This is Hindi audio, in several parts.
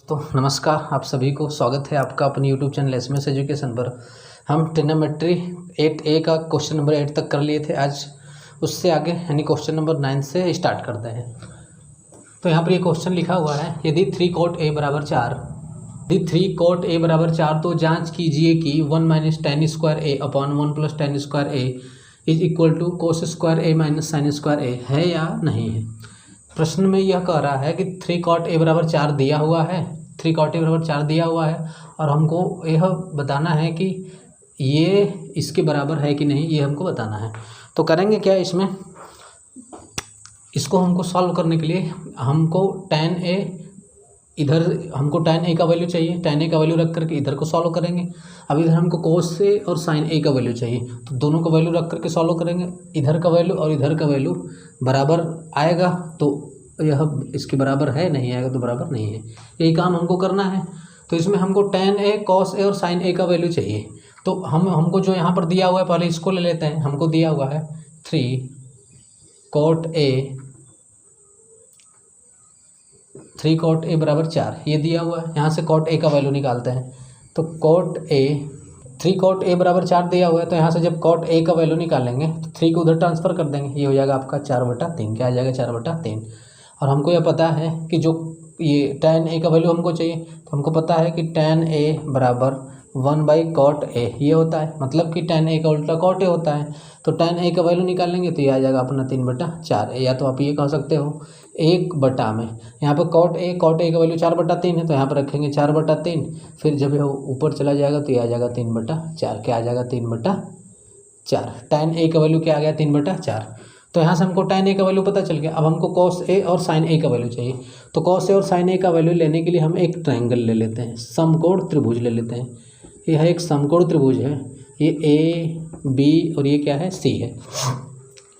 तो नमस्कार, आप सभी को स्वागत है आपका अपने यूट्यूब चैनल एसएमएस एजुकेशन पर। हम ट्रिग्नोमेट्री 8A का क्वेश्चन नंबर 8 तक कर लिए थे। आज उससे आगे यानी क्वेश्चन नंबर 9 से स्टार्ट करते हैं। तो यहाँ पर ये क्वेश्चन लिखा हुआ है, यदि 3 cot A बराबर 4, यदि 3 cot A बराबर 4 तो जांच कीजिए कि 1 - tan square A upon 1 + tan square A is equal to cos square A - sin square A है या नहीं है। प्रश्न में यह कह रहा है कि 3 cot A बराबर 4 दिया हुआ है, 3 cot A बराबर 4 दिया हुआ है और हमको यह बताना है कि ये इसके बराबर है कि नहीं, ये हमको बताना है। तो करेंगे क्या इसमें, इसको हमको सॉल्व करने के लिए हमको tan A इधर हमको tan A का वैल्यू चाहिए, tan A का वैल्यू रख करके इधर को सॉल्व करेंगे। अब इधर हमको cos A और sin A का वैल्यू चाहिए, तो दोनों का वैल्यू रख करके सॉल्व करेंगे। इधर का वैल्यू और इधर का वैल्यू बराबर आएगा तो यह इसके बराबर है, नहीं आएगा तो बराबर नहीं है। यही काम हमको करना है। तो इसमें हमको tan A, cos A और sin A का वैल्यू चाहिए। तो हमको जो यहाँ पर दिया हुआ है पहले इसको ले लेते हैं। हमको दिया हुआ है 3 cot A बराबर 4, ये दिया हुआ है। यहाँ से cot A का वैल्यू निकालते हैं। तो cot A 3 cot A बराबर 4 दिया हुआ है, तो यहाँ से जब cot A का वैल्यू निकालेंगे तो 3 को उधर ट्रांसफ़र कर देंगे, ये हो जाएगा आपका 4/3। क्या आ जाएगा? 4/3। और हमको यह पता है कि जो ये tan A का वैल्यू हमको चाहिए, तो हमको पता है कि tan A बराबर 1/cot A ये होता है, मतलब कि tan A का उल्टा cot A होता है। तो tan A का वैल्यू निकालेंगे तो ये आ जाएगा अपना 3/4। या तो आप ये कह सकते हो 1 में, यहाँ पर cot A का वैल्यू 4/3 है, तो यहाँ पर रखेंगे 4/3। फिर जब यह ऊपर चला जाएगा तो ये आ जाएगा 3/4। क्या आ जाएगा? 3/4। tan A का वैल्यू क्या आ गया? 3/4। तो यहाँ से हमको tan A का वैल्यू पता चल गया। अब हमको cos A और sin A का वैल्यू चाहिए। तो cos A और sin A का वैल्यू लेने के लिए हम एक ट्रायंगल ले लेते हैं, समकोण त्रिभुज ले लेते हैं। यह एक समकोण त्रिभुज है, ये A B और ये क्या है? C है।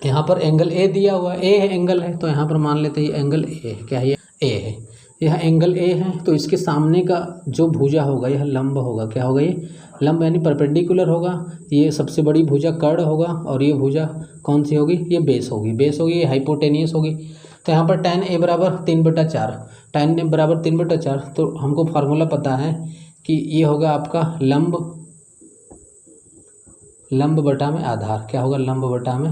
यहाँ पर एंगल A दिया हुआ है, A है एंगल है, तो यहाँ पर मान लेते हैं ये एंगल A है। क्या है? ये A है। यह एंगल A है, तो इसके सामने का जो भुजा होगा यह लंब होगा। क्या होगा? ये लंब यानी परपेंडिकुलर होगा। ये सबसे बड़ी भुजा कर्ण होगा और ये भुजा कौन सी होगी? ये बेस होगी। बेस होगी, ये हाइपोटेनियस होगी। तो यहाँ पर tan A बराबर 3/4, tan A बराबर 3/4। तो हमको फार्मूला पता है कि ये होगा आपका लंब बटा में आधार। क्या होगा? लंब बटा में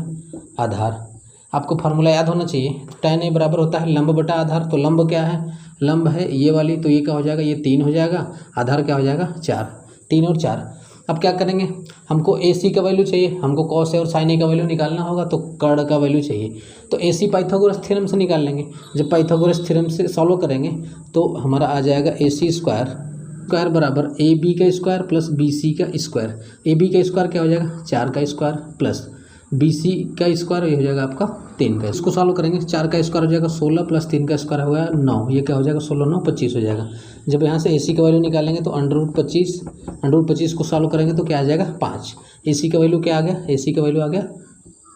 आधार। आपको फार्मूला याद होना चाहिए। tan A बराबर होता है लंब बटा आधार। तो लंब क्या है? लंब है ये वाली, तो ये क्या हो जाएगा? ये 3 हो जाएगा। आधार क्या हो जाएगा? 4। 3 और 4। अब क्या करेंगे, हमको AC का वैल्यू चाहिए, हमको cos A और sin A का वैल्यू निकालना होगा, तो कर्ण का वैल्यू चाहिए। तो AC पाइथागोरस थ्योरम से निकाल लेंगे। जब पाइथागोरस थ्योरम से सॉल्व करेंगे तो हमारा आ जाएगा AC स्क्वायर बराबर AB का स्क्वायर प्लस BC का स्क्वायर। AB का स्क्वायर क्या हो जाएगा? 4 का स्क्वायर प्लस BC का स्क्वायर, ये हो जाएगा आपका 3 का। इसको सॉल्व करेंगे, 4 का स्क्वायर हो जाएगा 16 प्लस 3 का स्क्वायर हो गया 9। ये क्या हो जाएगा? 16 9 25 हो जाएगा। जब यहाँ से AC का वैल्यू निकालेंगे तो √25 को सॉल्व करेंगे तो क्या आ जाएगा? 5। AC का वैल्यू क्या आ गया? AC का वैल्यू आ गया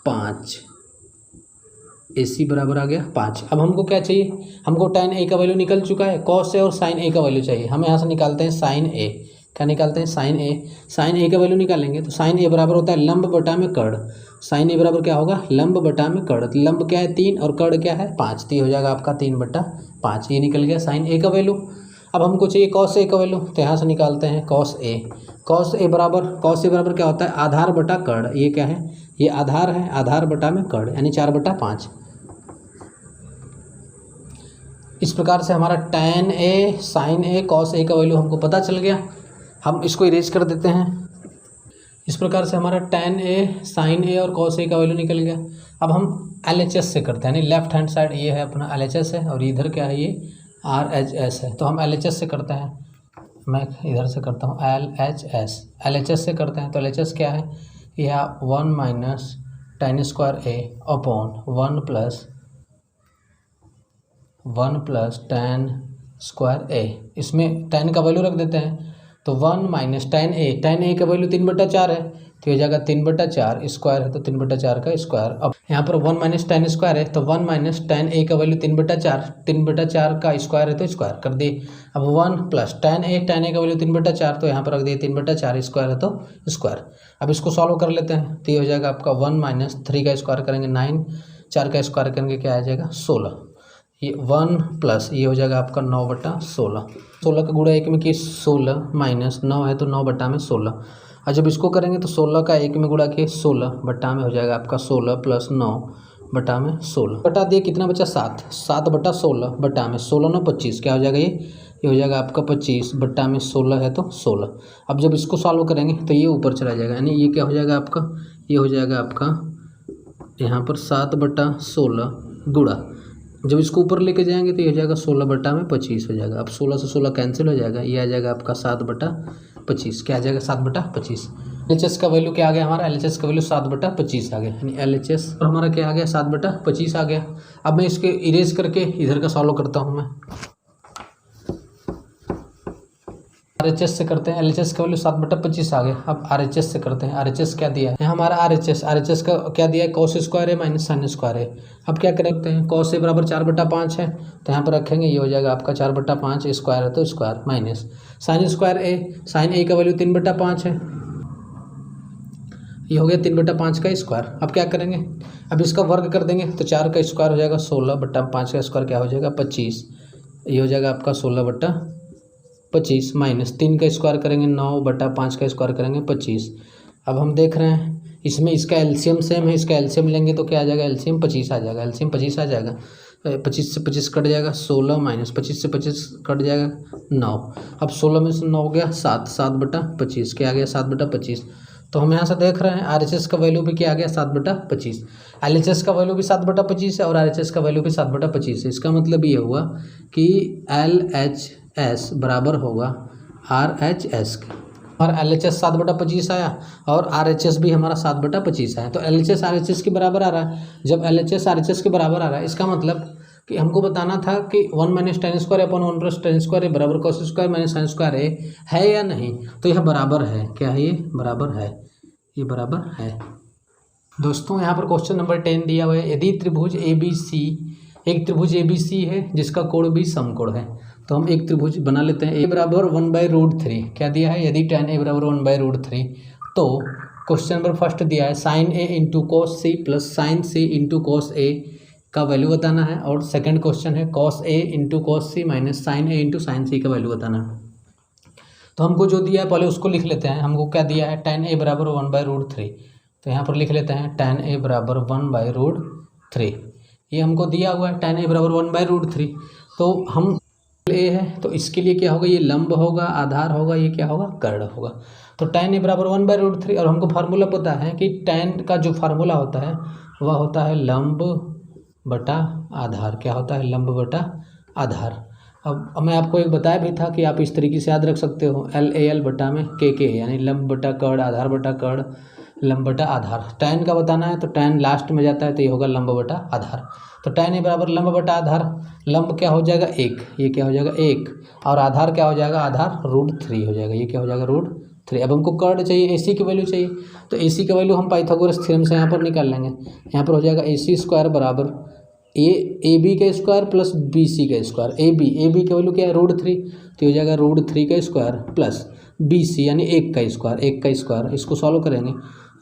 5। AC बराबर आ गया 5। अब हमको क्या चाहिए? हमको tan A का वैल्यू निकल चुका है, cos A और sin A का वैल्यू चाहिए। हम यहाँ से निकालते हैं sin A। क्या निकालते हैं? sin A। sin A का वैल्यू निकालेंगे तो sin A बराबर होता है लंब बटा में कर्ण। sin A बराबर क्या होगा? लंब बटा में कर्ण। लंब क्या है? 3 और कर्ण क्या है? 5। तो ये हो जाएगा आपका 3/5। ये निकल गया sin A का वैल्यू। अब हमको चाहिए cos A का वैल्यू, तो यहाँ से निकालते हैं cos A। cos A बराबर क्या होता है? आधार बटा कर्ण। ये क्या है? ये आधार है, आधार बटा में कर्ण यानी 4/5। इस प्रकार से हमारा tan A, sin A, cos A का वैल्यू हमको पता चल गया। हम इसको इरेज कर देते हैं। इस प्रकार से हमारा tan A, sin A और cos A का वैल्यू निकल गया। अब हम LHS से करते हैं, यानी लेफ्ट हैंड साइड ये है अपना LHS है और इधर क्या है? ये RHS है। तो हम LHS से करते हैं, मैं इधर से करता हूँ LHS से करते हैं। तो LHS क्या है? यह 1 - tan square A upon 1 + tan square A। इसमें tan का वैल्यू रख देते हैं, तो 1 - tan A का वैल्यू 3/4 है, तो हो जाएगा 3/4। स्क्वायर है तो 3/4 का स्क्वायर। अब यहाँ पर 1 - tan स्क्वायर है, तो 1 - tan A का वैल्यू 3/4 का स्क्वायर है तो स्क्वायर कर दिए। अब 1 + tan A का वैल्यू 3/4, तो यहाँ पर रख दिए 3/4। स्क्वायर है तो स्क्वायर। अब इसको सॉल्व कर लेते हैं, तो ये हो जाएगा आपका 1 - 3 का स्क्वायर करेंगे 9, 4 का स्क्वायर करेंगे क्या आ जाएगा? 16। ये 1 प्लस ये हो जाएगा आपका 9/16। 16 का गुणा 1 में किए 16 माइनस 9 है तो 9/16। और जब इसको करेंगे तो 16 का 1 में गुणा किए 16 बट्टा में हो जाएगा आपका 16 प्लस 9/16 बटा दिए कितना बचा 7 7/16 बटा में 16 9 25 क्या हो जाएगा ये हो जाएगा आपका 25 बट्टा में 16 है तो 16। अब जब इसको सॉल्व करेंगे तो ये ऊपर चला जाएगा यानी ये क्या हो जाएगा आपका ये हो जाएगा आपका यहाँ पर 7/16 गुणा जब इसको ऊपर लेके जाएंगे तो ये हो जाएगा 16/25 हो जाएगा। अब 16 से 16 कैंसिल हो जाएगा ये आ जाएगा आपका 7/25 क्या आ जाएगा 7/25। LHS का वैल्यू क्या आ गया हमारा LHS का वैल्यू 7/25 आ गया यानी LHS और हमारा क्या आ गया 7/25 आ गया। अब मैं इसके इरेज करके इधर का सॉल्व करता हूँ मैं RHS से करते हैं LHS का वैल्यू 7/25 आ गया। अब RHS से करते हैं RHS क्या दिया है हमारा RHS का क्या दिया है cos स्क्वायर है माइनस साइन स्क्वायर है। अब क्या करेंगे cos से बराबर 4/5 है तो यहाँ पर रखेंगे ये हो जाएगा आपका 4/5 स्क्वायर है तो स्क्वायर माइनस साइन स्क्वायर ए साइन ए का वैल्यू 3/5 है ये हो गया 3/5 का स्क्वायर। अब क्या करेंगे अब इसका वर्ग कर देंगे तो 4 का स्क्वायर हो जाएगा 16/5 का स्क्वायर क्या हो जाएगा 25 ये हो जाएगा आपका 16/25 माइनस 3 का स्क्वायर करेंगे 9/5 का स्क्वायर करेंगे 25। अब हम देख रहे हैं इसमें इसका एलसीएम सेम है इसका एलसीएम लेंगे तो क्या आ जाएगा एलसीएम 25 आ जाएगा एलसीएम 25 आ जाएगा 25 से 25 कट जाएगा 16 माइनस 25 से 25 कट जाएगा 9। अब 16 में से 9 हो गया 7/25 क्या आ गया 7/25। तो हम यहाँ से देख रहे हैं RHS का वैल्यू भी क्या आ गया 7/25 LHS का वैल्यू भी 7/25 है और RHS का वैल्यू भी 7/25 है। इसका मतलब ये हुआ कि LHS बराबर होगा RHS के और LHS 7/25 आया और RHS भी हमारा 7/25 आया तो LHS RHS के बराबर आ रहा है। जब LHS RHS के बराबर आ रहा है इसका मतलब कि हमको बताना था कि 1 - tan² / 1 + tan² बराबर cos square minus sine square है या नहीं तो यह बराबर है। क्या है ये बराबर है ये बराबर है। दोस्तों यहाँ पर क्वेश्चन नंबर 10 दिया हुआ है यदि त्रिभुज ABC एक त्रिभुज ABC है जिसका कोण भी समकोण है तो हम एक त्रिभुज बना लेते हैं a बराबर 1/√3 क्या दिया है यदि tan a बराबर 1/√3 तो क्वेश्चन नंबर फर्स्ट दिया है sin a × cos c plus sin c × cos a का वैल्यू बताना है और सेकंड क्वेश्चन है cos a × cos c minus sin a × sin c का वैल्यू बताना है। तो हमको जो दिया है पहले उसको लिख लेते हैं। हमको क्या दिया है tan a बराबर 1/√3 तो यहाँ पर लिख लेते हैं tan a बराबर 1/√3 ये हमको दिया हुआ है tan a बराबर 1/√3 तो हम a है तो इसके लिए क्या होगा ये लंब होगा आधार होगा ये क्या होगा कर्ण होगा। तो tan a बराबर 1/√3 और हमको फार्मूला पता है कि tan का जो फार्मूला होता है वह होता है लंब बटा आधार क्या होता है लंब बटा आधार। अब मैं आपको एक बताया भी था कि आप इस तरीके से याद रख सकते हो LAL बटा में KK यानी लंब बटा कर्ण आधार बटा कर्ण लंब बटा आधार। tan का बताना है तो tan लास्ट में जाता है तो ये होगा लंब बटा आधार। तो tan a बराबर लंब बटा आधार लंब क्या हो जाएगा 1 ये क्या हो जाएगा 1 और आधार क्या हो जाएगा आधार √3 हो जाएगा ये क्या हो जाएगा √3। अब हमको कर्ण चाहिए AC की वैल्यू चाहिए तो AC की वैल्यू हम पाइथागोरस थ्योरम से यहाँ पर निकाल लेंगे। यहाँ पर हो जाएगा AC² बराबर AB का स्क्वायर प्लस BC का स्क्वायर AB की वैल्यू क्या है √3 तो हो जाएगा √3 का स्क्वायर प्लस BC यानी 1 का स्क्वायर इसको सॉल्व करेंगे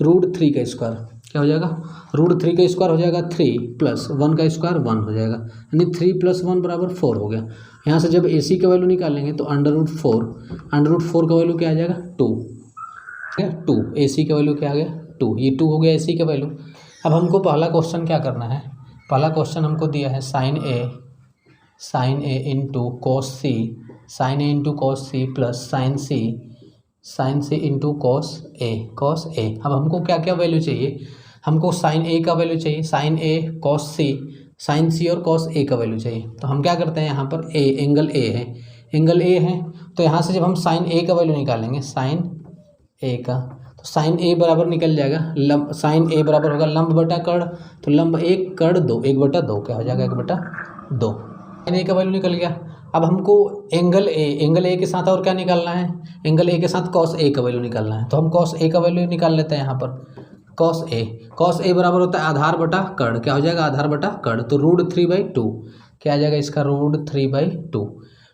√3 का स्क्वायर क्या हो जाएगा √3 का स्क्वायर हो जाएगा 3 प्लस 1 का स्क्वायर 1 हो जाएगा यानी 3 + 1 बराबर 4 हो गया। यहाँ से जब AC का वैल्यू निकालेंगे तो √4 का वैल्यू क्या आ जाएगा 2 AC का वैल्यू क्या आ गया 2 ये 2 हो गया AC का वैल्यू। अब हमको पहला क्वेश्चन क्या करना है पहला क्वेश्चन हमको दिया है sin a × cos c × cos c plus sin c × cos a। अब हमको क्या क्या वैल्यू चाहिए हमको sin a का वैल्यू चाहिए sin a cos c और cos a का वैल्यू चाहिए। तो हम क्या करते हैं यहाँ पर एंगल a है तो यहाँ से जब हम sin a का वैल्यू निकालेंगे sin a का तो sin a बराबर निकल जाएगा sin a बराबर होगा लंब बटा कर्ण तो लंब 1 कर्ण 2 1/2 क्या हो जाएगा 1/2 sin a का वैल्यू निकल गया। अब हमको एंगल a के साथ और क्या निकालना है एंगल a के साथ cos a का वैल्यू निकालना है तो हम cos a का वैल्यू निकाल लेते हैं यहाँ पर cos a बराबर होता है आधार बटा कर्ण क्या हो जाएगा आधार बटा कर्ण तो √3/2 क्या आ जाएगा इसका √3/2।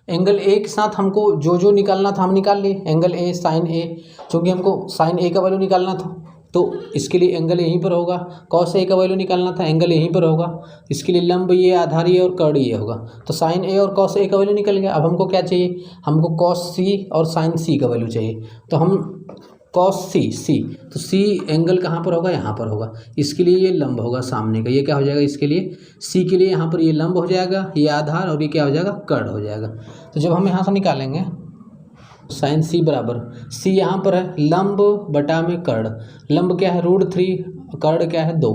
एंगल ए के साथ हमको जो निकालना था हम निकाल लिए एंगल ए sin a चूँकि हमको sin a का वैल्यू निकालना था तो इसके लिए एंगल यहीं पर होगा। कॉस ए का वैल्यू निकालना था, एंगल यहीं पर होगा। इसके लिए लंब ये, आधार ये और कर्ड ये होगा। तो साइन ए और कॉस ए का वैल्यू निकल गया। अब हमको क्या चाहिए, हमको कॉस सी और साइन सी का वैल्यू चाहिए। तो हम कॉस सी तो सी एंगल कहाँ पर होगा, यहाँ पर होगा। इसके लिए ये लंब होगा सामने का, ये क्या हो जाएगा, इसके लिए सी के लिए यहाँ पर ये लंब हो जाएगा, ये आधार, और ये क्या हो जाएगा, कर्ड हो जाएगा। तो जब हम यहाँ से निकालेंगे साइन सी बराबर, सी यहाँ पर है लंब बटा में कर्ड। लंब क्या है √3, कर्ड क्या है 2।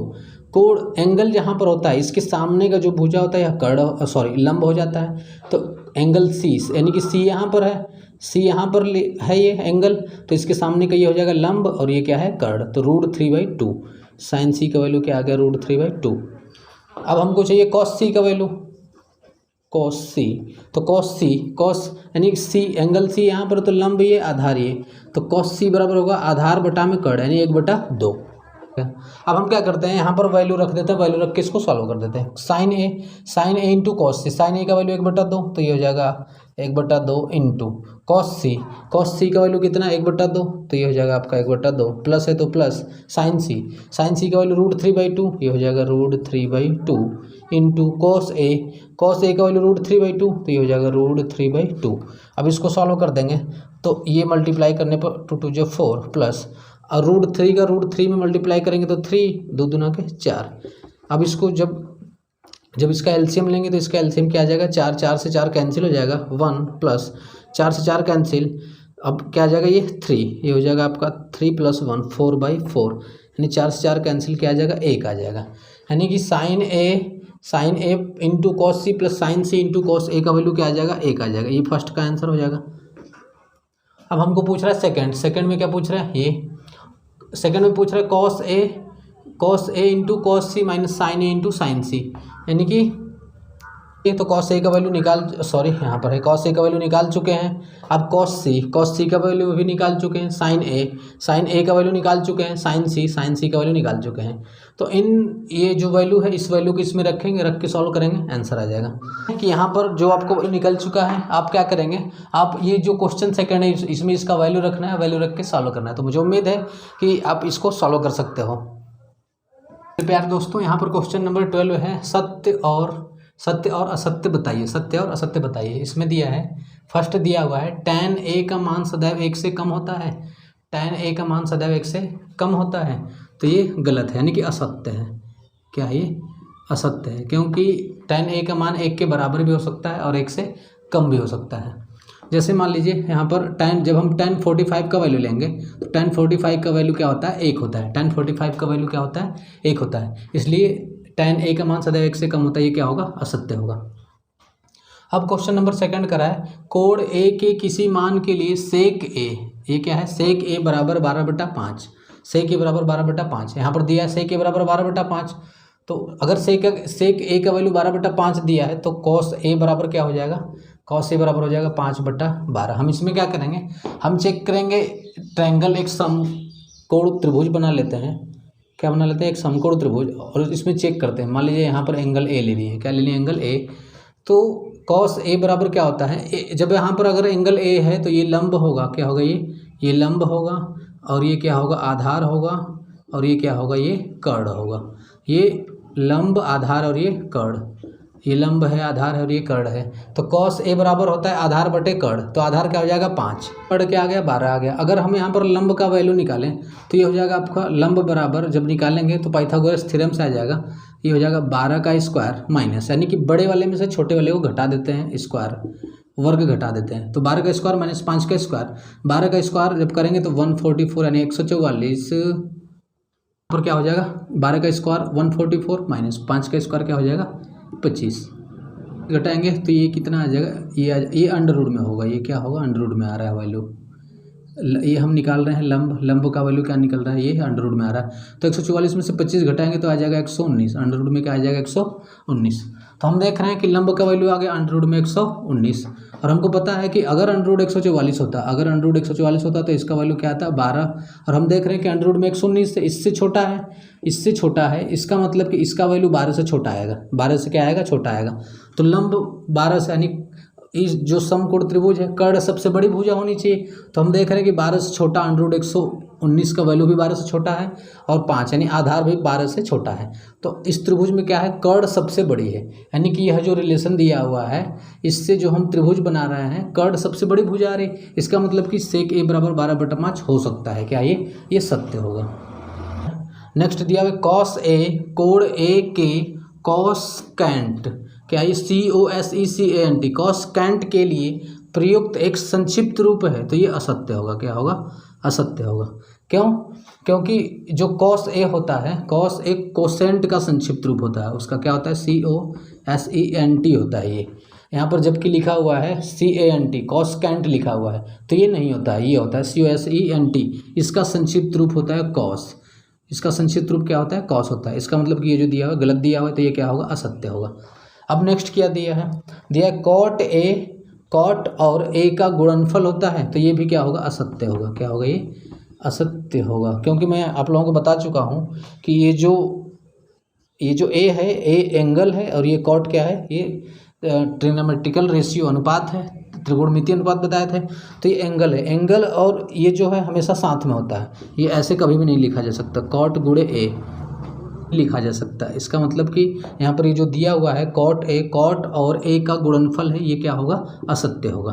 कोण एंगल जहाँ पर होता है इसके सामने का जो भुजा होता है यह कर्ड सॉरी लंब हो जाता है। तो एंगल सी यानी कि सी यहाँ पर है, सी यहाँ पर है ये एंगल, तो इसके सामने का ये हो जाएगा लंब और ये क्या है कर्ड। तो √3/2 साइन सी का वैल्यू क्या आ गया, √3/2। अब हमको चाहिए कॉस सी का वैल्यू, कॉस सी। तो कॉस यानी सी एंगल सी यहाँ पर, तो लंब ये आधार ये, तो कॉस सी बराबर होगा आधार बटा में कर्ड यानी 1/2। अब हम क्या करते हैं, यहाँ पर वैल्यू रख देते हैं, वैल्यू रख के इसको सॉल्व कर देते हैं। Sign A into cos C, sign ए का वैल्यू 1/2, तो ये हो जाएगा 1/2 इंटू कॉस सी का वैल्यू कितना 1/2, तो ये हो जाएगा आपका 1/2, प्लस है तो प्लस साइन सी का वैल्यू √3/2, ये हो जाएगा √3/2 इंटू कॉस ए का वैल्यू √3/2, तो ये हो जाएगा √3/2। अब इसको सॉल्व कर देंगे तो ये मल्टीप्लाई करने पर 2 2 4 प्लस और √3 का √3 में मल्टीप्लाई करेंगे तो 3 2 दूना के 4। अब इसको जब इसका एलसीएम लेंगे तो इसका एलसीएम क्या आ जाएगा, 4 से 4 कैंसिल हो जाएगा, 1 प्लस 4 से 4 कैंसिल, अब क्या आ जाएगा ये 3, ये हो जाएगा आपका 3 + 1 4/4 यानी 4 से 4 कैंसिल क्या आ जाएगा, 1 आ जाएगा। यानी कि sine A into cos C plus sine C into cos A का वैल्यू क्या आ जाएगा, 1 आ जाएगा। ये फर्स्ट का आंसर हो जाएगा। अब हमको पूछ रहा है सेकंड में क्या पूछ रहा है, ये सेकंड में पूछ रहा है cos A into cos C minus sign A into sine सी, यानी कि ये तो कॉस ए का वैल्यू यहाँ पर है कॉस ए का वैल्यू निकाल चुके हैं। अब कॉस सी का वैल्यू भी निकाल चुके हैं, साइन ए का वैल्यू निकाल चुके हैं, साइन सी का वैल्यू निकाल चुके हैं। तो ये जो वैल्यू है इस वैल्यू को इसमें रखेंगे, रख के सॉल्व करेंगे, आंसर आ जाएगा। कि यहाँ पर जो आपको निकल चुका है, आप क्या करेंगे, आप ये जो क्वेश्चन सेकंड है इसमें इसका वैल्यू रखना है, वैल्यू रख के सॉल्व करना है। तो मुझे उम्मीद है कि आप इसको सॉल्व कर सकते हो। प्यारे दोस्तों, यहाँ पर क्वेश्चन नंबर 12 है सत्य और असत्य बताइए। इसमें दिया है, फर्स्ट दिया हुआ है tan a का मान सदैव 1 से कम होता है, tan a का मान सदैव 1 से कम होता है। तो ये गलत है, यानी कि असत्य है। क्या है ये, असत्य है, क्योंकि tan a का मान 1 के बराबर भी हो सकता है और 1 से कम भी हो सकता है। जैसे मान लीजिए यहाँ पर जब हम tan 45 का वैल्यू लेंगे तो tan 45 का वैल्यू क्या होता है, 1 होता है। tan 45 का वैल्यू क्या होता है, 1 होता है। इसलिए tan a का मान सदैव 1 से कम होता है, ये क्या होगा, असत्य होगा। अब क्वेश्चन नंबर सेकंड करा है, कोण a के किसी मान के लिए सेक a, ये क्या है, सेक a बराबर 12/5, सेक a बराबर 12/5 यहाँ पर दिया है, सेक a बराबर 12/5। तो अगर सेक a का वैल्यू 12/5 दिया है तो कॉस a बराबर क्या हो जाएगा, कॉस a बराबर हो जाएगा 5/12। हम इसमें क्या करेंगे, हम चेक करेंगे ट्रायंगल, एक समकोण त्रिभुज बना लेते हैं। क्या बना लेते हैं, एक समकोण त्रिभुज, और इसमें चेक करते हैं। मान लीजिए यहाँ पर एंगल ए ले लिए, क्या ले लिए, एंगल ए। तो कॉस ए बराबर क्या होता है, जब यहाँ पर अगर एंगल ए है तो ये लंब होगा, क्या होगा, ये लंब होगा, और ये क्या होगा, आधार होगा, और ये क्या होगा, ये कर्ड होगा। ये लंब, आधार और ये कर्ड, ये लंब है, आधार है और ये कर्ड है। तो कॉस ए बराबर होता है आधार बटे कर्ड, तो आधार क्या हो जाएगा 5, कर्ड क्या आ गया 12 आ गया। अगर हम यहाँ पर लंब का वैल्यू निकालें तो ये हो जाएगा आपका लंब बराबर, जब निकालेंगे तो पाइथागोरस थ्योरम से आ जाएगा, ये हो जाएगा 12 का स्क्वायर माइनस, यानी कि बड़े वाले में से छोटे वाले को घटा देते हैं, स्क्वायर वर्ग घटा देते हैं। तो 12 का स्क्वायर माइनस 5 का स्क्वायर, 12 का स्क्वायर जब करेंगे तो 144 यानी 144 पर क्या हो जाएगा, 12 का स्क्वायर 144 माइनस 5 का स्क्वायर क्या हो जाएगा 25, घटाएंगे तो ये कितना आ जाएगा, ये अंडर रूट में होगा, ये क्या होगा, अंडर रूट में आ रहा है वैल्यू। ये हम निकाल रहे हैं लंब का वैल्यू क्या निकल रहा है, ये अंडर रूट में आ रहा है। तो 144 में से 25 घटाएंगे तो आ जाएगा 119, अंडर रूट में क्या आ जाएगा 119। तो हम देख रहे हैं कि लंब का वैल्यू आ गया अंडर रूट में 119, और हमको पता है कि अगर अंडर रूट 144 होता, अगर अंडर रूट 144 होता तो इसका वैल्यू क्या आता 12, और हम देख रहे हैं कि अंडर रूट में 119 से इससे छोटा है, इसका मतलब कि इसका वैल्यू 12 से छोटा आएगा, 12 से क्या आएगा, छोटा आएगा। तो लंब 12 से, यानी इस जो समकोण त्रिभुज है, कर्ड सबसे बड़ी भुजा होनी चाहिए। तो हम देख रहे हैं कि 12 से छोटा अंडर रूट 19 का वैल्यू भी 12 से छोटा है और 5 यानी आधार भी 12 से छोटा है। तो इस त्रिभुज में क्या है, कर्ण सबसे बड़ी है, यानी कि यह जो रिलेशन दिया हुआ है इससे जो हम त्रिभुज बना रहे हैं कर्ण सबसे बड़ी भुजा आ रही, इसका मतलब कि सेक ए बराबर 12/5 हो सकता है। क्या ये सत्य होगा। नेक्स्ट दिया हुआ कॉस ए कोण ए के कॉसकेंट, क्या ये COSECANT कॉसकेंट के लिए प्रयुक्त एक संक्षिप्त रूप है, तो ये असत्य होगा। क्या होगा, असत्य होगा। क्यों, क्योंकि जो कॉस ए होता है, कॉस एक कोसेंट का संक्षिप्त रूप होता है, उसका क्या होता है COSENT होता है ये, यहाँ पर जबकि लिखा हुआ है CANT कॉसकेंट लिखा हुआ है, तो ये नहीं होता है, ये होता है COSENT, इसका संक्षिप्त रूप होता है कॉस, इसका संक्षिप्त रूप क्या होता है, कॉस होता है। इसका मतलब कि ये जो दिया हुआ गलत दिया हुआ है, तो ये क्या होगा, असत्य होगा। अब नेक्स्ट क्या दिया है, कॉट ए कॉट और ए का गुणनफल होता है, तो ये भी क्या होगा, असत्य होगा। क्या होगा, ये असत्य होगा, क्योंकि मैं आप लोगों को बता चुका हूँ कि ये जो ए है, ए एंगल है, और ये कॉट क्या है, ये ट्रिग्नोमेट्रिकल रेशियो अनुपात है, त्रिकोणमितीय अनुपात बताए थे, तो ये एंगल है, एंगल और ये जो है हमेशा साथ में होता है, ये ऐसे कभी भी नहीं लिखा जा सकता, कॉट गुणे ए लिखा जा सकता है। इसका मतलब कि यहाँ पर ये जो दिया हुआ है कॉट ए, कॉट और ए का गुणनफल है, ये क्या होगा, असत्य होगा।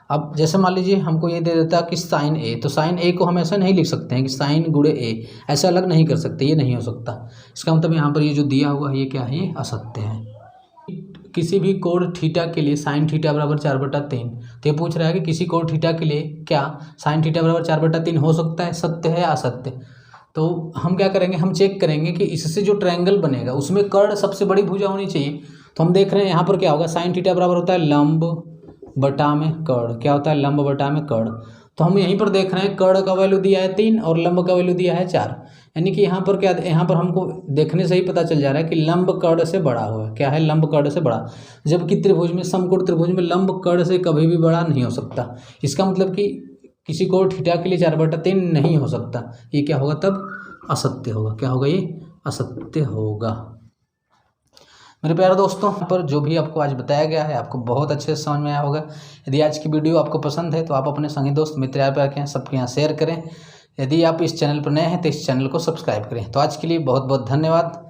अब जैसे मान लीजिए हमको ये दे देता है कि साइन ए, तो साइन ए को हम ऐसा नहीं लिख सकते हैं कि साइन गुणे ए, ऐसा अलग नहीं कर सकते, ये नहीं हो सकता। इसका मतलब यहाँ पर ये जो दिया हुआ है ये क्या है, ये असत्य है। किसी भी कोण थीटा के लिए साइन थीटा बराबर 4/3, तो ये पूछ रहा है कि किसी कोण थीटा के लिए क्या साइन थीटा बराबर 4/3 हो सकता है, सत्य है या असत्य। तो हम क्या करेंगे, हम चेक करेंगे कि इससे जो ट्रायंगल बनेगा उसमें कर्ण सबसे बड़ी भुजा होनी चाहिए। तो हम देख रहे हैं यहाँ पर क्या होगा, साइन थीटा बराबर होता है लंब बटा में कर्ण, क्या होता है, लंब बटा में कर्ण। तो हम यहीं पर देख रहे हैं कर्ण का वैल्यू दिया है 3 और लंब का वैल्यू दिया है 4, यानी कि यहाँ पर क्या, यहाँ पर हमको देखने से ही पता चल जा रहा है कि लंब कर्ण से बड़ा हुआ है। क्या है, लंब कर्ण से बड़ा, जबकि त्रिभुज में, समकोण त्रिभुज में लंब कर्ण से कभी भी बड़ा नहीं हो सकता। इसका मतलब कि किसी कोण थीटा के लिए 4/3 नहीं हो सकता, ये क्या होगा, तब असत्य होगा। क्या होगा, ये असत्य होगा। मेरे प्यारे दोस्तों, यहाँ पर जो भी आपको आज बताया गया है आपको बहुत अच्छे से समझ में आया होगा। यदि आज की वीडियो आपको पसंद है तो आप अपने संगी दोस्त मित्र यार प्यार के सबके यहाँ शेयर करें। यदि आप इस चैनल पर नए हैं तो इस चैनल को सब्सक्राइब करें। तो आज के लिए बहुत बहुत धन्यवाद।